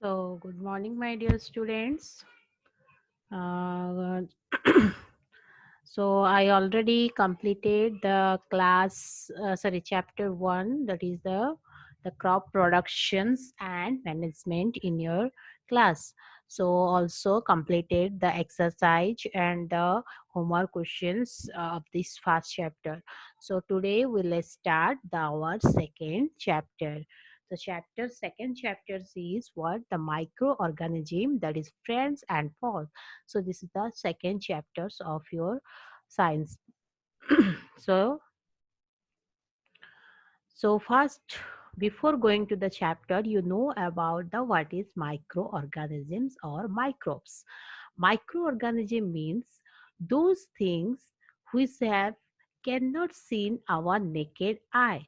So, good morning, my dear students. Uh, so, I already completed the chapter 1, that is the crop productions and management in your class. So, also completed the exercise and the homework questions of this first chapter. So, today we will start our second chapter. The second chapter is what the microorganism, that is friends and foes. So this is the second chapters of your science. so so first, before going to the chapter, you know about the what is microorganisms or microbes. Microorganism means those things which have cannot seen our naked eye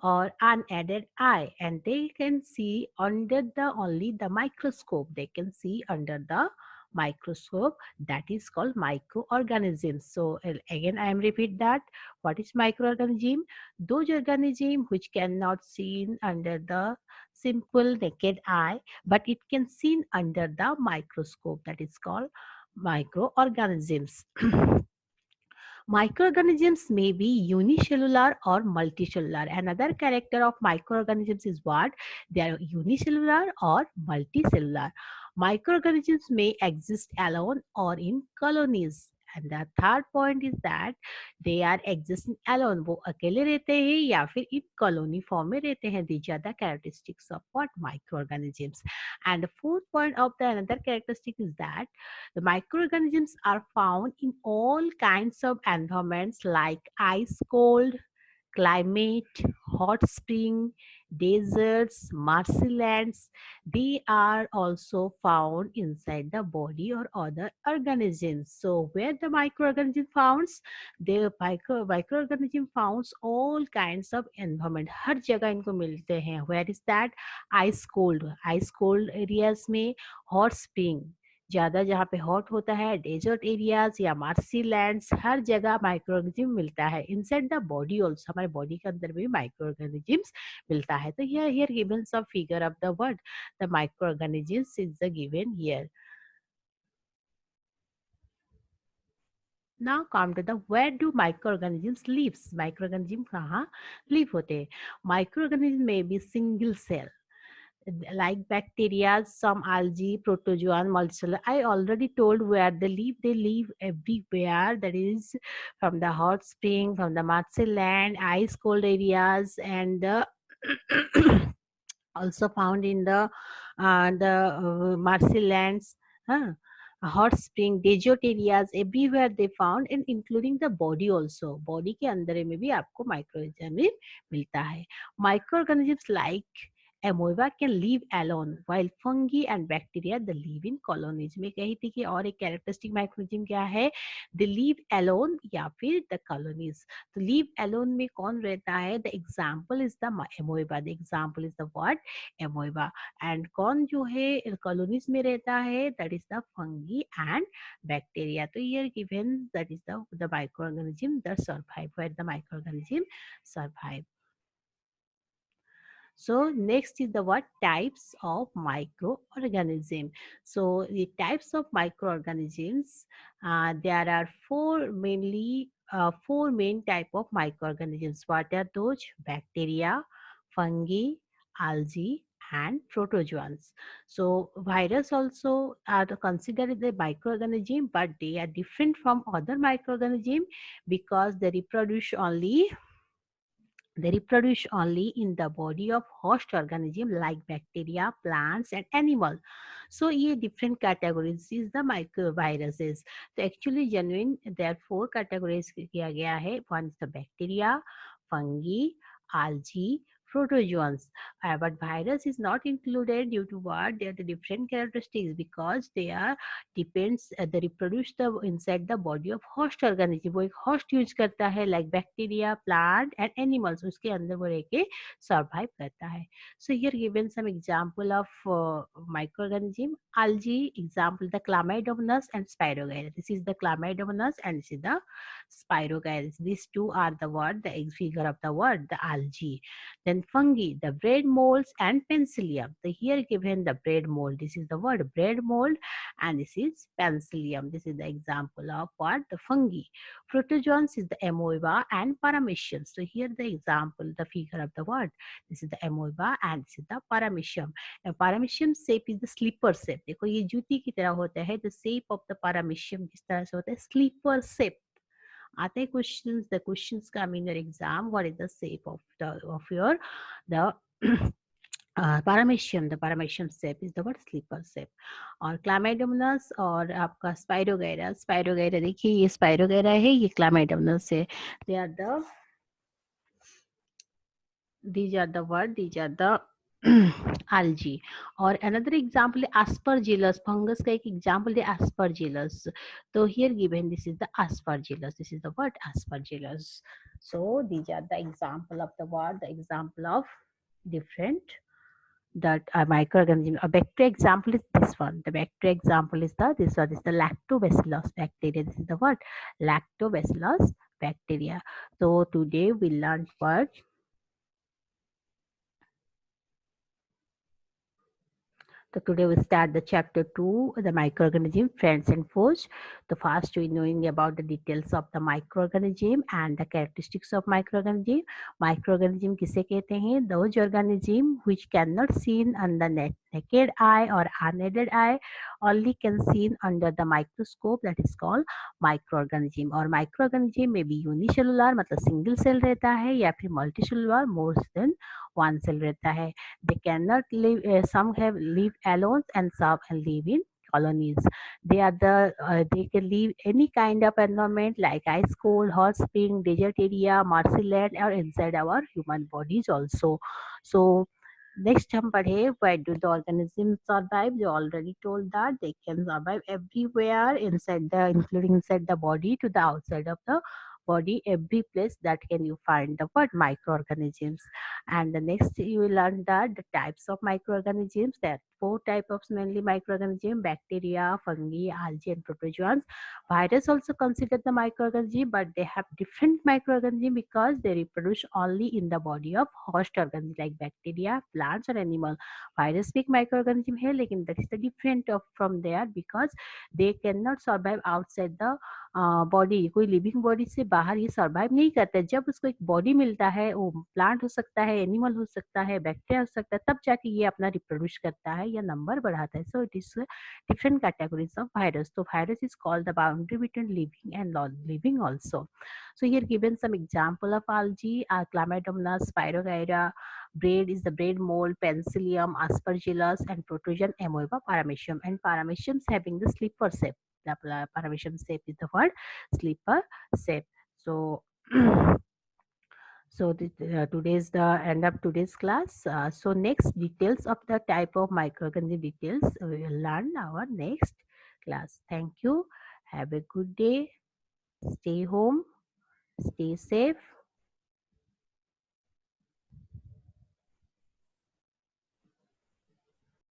or unaided eye, and they can see under the only the microscope. They can see under the microscope, that is called microorganisms. So again I am repeat that what is microorganism. Those organisms which cannot seen under the simple naked eye, but it can seen under the microscope, that is called microorganisms. Microorganisms may be unicellular or multicellular. Another character of microorganisms is what? They are unicellular or multicellular. Microorganisms may exist alone or in colonies. And the third point is that they are existing alone. वो अकेले रहते हैं या फिर in colony form में रहते हैं. These are the characteristics of what? Microorganisms. And the fourth point of the another characteristic is that the microorganisms are found in all kinds of environments like ice cold climate, hot spring, deserts, marshlands. They are also found inside the body or other organisms. So where the microorganism founds, the microorganism founds all kinds of environment. हर जगह इनको मिलते हैं. Where is that? Ice cold areas में hot spring. ज़्यादा जहाँ पे hot होता है, डेजर्ट एरियाज या मार्सी लैंड्स, हर जगह माइक्रो मिलता है. इनसाइड द बॉडी ऑल्सो, हमारे बॉडी के अंदर भी माइक्रो ऑर्गेनिजम्स मिलता है. तो here given some figure of the word the micro organisms is the given here. Now come to the where do microorganisms lives. Microorganism कहाँ live होते हैं. Microorganism may be single cell like bacteria, some algae, protozoan, multicellular. I already told where they live. They live everywhere. That is from the hot spring, from the marshland, ice cold areas, and also found in the marshlands. Huh? Hot spring, desert areas, everywhere they found, and including the body also. Body के अंदर में भी आपको microorganism मिलता है. Microorganisms like amoeba can live alone while fungi and bacteria they live in colonies. मैं कही थी कि और एक कैरेक्टरिस्टिक माइक्रोनिज्म क्या है? They live alone या फिर the colonies. तो live alone में कौन रहता है? The example is the amoeba. The example is the what? Amoeba. And कौन जो है colonies में रहता है? That is the fungi and bacteria. तो here given that is the microorganism that survive, where the microorganism survive. So next is the what types of microorganism. So the types of microorganisms, there are four main type of microorganisms. What are those? Bacteria, fungi, algae, and protozoans. So virus also are considered the microorganism, but they are different from other microorganism because they reproduce only in the body of host organism like bacteria, plants and animal. So ये different categories is the microviruses. So actually genuine there are four categories किया गया है. One is the bacteria, fungi, algae, protozoans. But virus is not included due to what? They are the different characteristics because they are depends they reproduce the inside the body of host organism. वो एक host use करता है like bacteria, plant and animals. उसके अंदर वो रह के survive करता है. So here given some example of microorganism. Algae example the Chlamydomonas and Spirogyres. This is the Chlamydomonas and this is the Spirogyres. These two are the word the figure of the word the algae. Then fungi, the bread molds and penicillium. So here given the bread mold, this is the word bread mold, and this is penicillium. This is the example of what? The fungi. Protozoans is the amoeba and paramecium. So here the example, the figure of the word. This is the amoeba and this is the paramecium. Paramecium shape is the slipper shape. देखो ये जूती की तरह होता है. The shape of the paramecium किस तरह से होता है? Slipper shape. आते हैं questions. The questions come in your exam. What is the shape of your the paramecium? The paramecium shape is the word slipper shape. और क्लामेडोमोनास और आपका स्पाइरोगैरा देखिए ये स्पाइरोगैरा है, ये क्लामेडोमोनास है. They are the these are the word, these are the algae. और another example है aspergillus. fungus का एक example है aspergillus. तो here given this is the aspergillus, this is the word aspergillus. So these are the example of the word, the example of different that microorganism. A bacteria example is this one. The bacteria example is this one. This is the lactobacillus bacteria. This is the word lactobacillus bacteria. So today we learned what. So today we start the chapter 2, the microorganism, friends and foes. The first we knowing about the details of the microorganism and the characteristics of microorganism. Microorganism किसे कहते हैं? Those organism which cannot seen under naked eye or unaided eye, only can seen under the microscope, that is called microorganism. और microorganism may be unicellular मतलब single cell रहता है या फिर multicellular more than one cell रहता है. They cannot live, some have live alone and some live in colonies. They can live any kind of environment like ice, cold, hot spring, desert area, marshy land, or inside our human bodies also. So next हम पढ़े where do the organisms survive. You already told that they can survive everywhere inside the, including inside the body to the outside of the body, every place that can you find the word microorganisms. And the next you will learn that the types of microorganisms. There are four types of mainly microorganisms: bacteria, fungi, algae, and protozoans. Virus also considered the microorganism, but they have different microorganism because they reproduce only in the body of host organisms like bacteria, plants, or animal. Virus भी एक microorganism है, लेकिन that is the different of from there because they cannot survive outside the body. कोई living body से बाहर ये survive नहीं करता है. जब उसको एक बॉडी मिलता है, वो प्लांट हो सकता है, एनिमल हो सकता है, बैक्टीरिया हो सकता है, तब जाके ये अपना रिप्रोड्यूस करता है या नंबर बढ़ाता है. So it is different categories of virus. So virus is called the boundary between living and non-living also. So here given some example of algae, Chlamydomonas, Spirogyra. Bread is the bread mold, Penicillium, Aspergillus, and Protozoan amoeba, Paramecium. And Parameciums having the slipper shape. The paramecium shape is the word slipper shape. So so today's the end of today's class. So next details of the type of microorganism details we will learn our next class. Thank you. Have a good day. Stay home. Stay safe.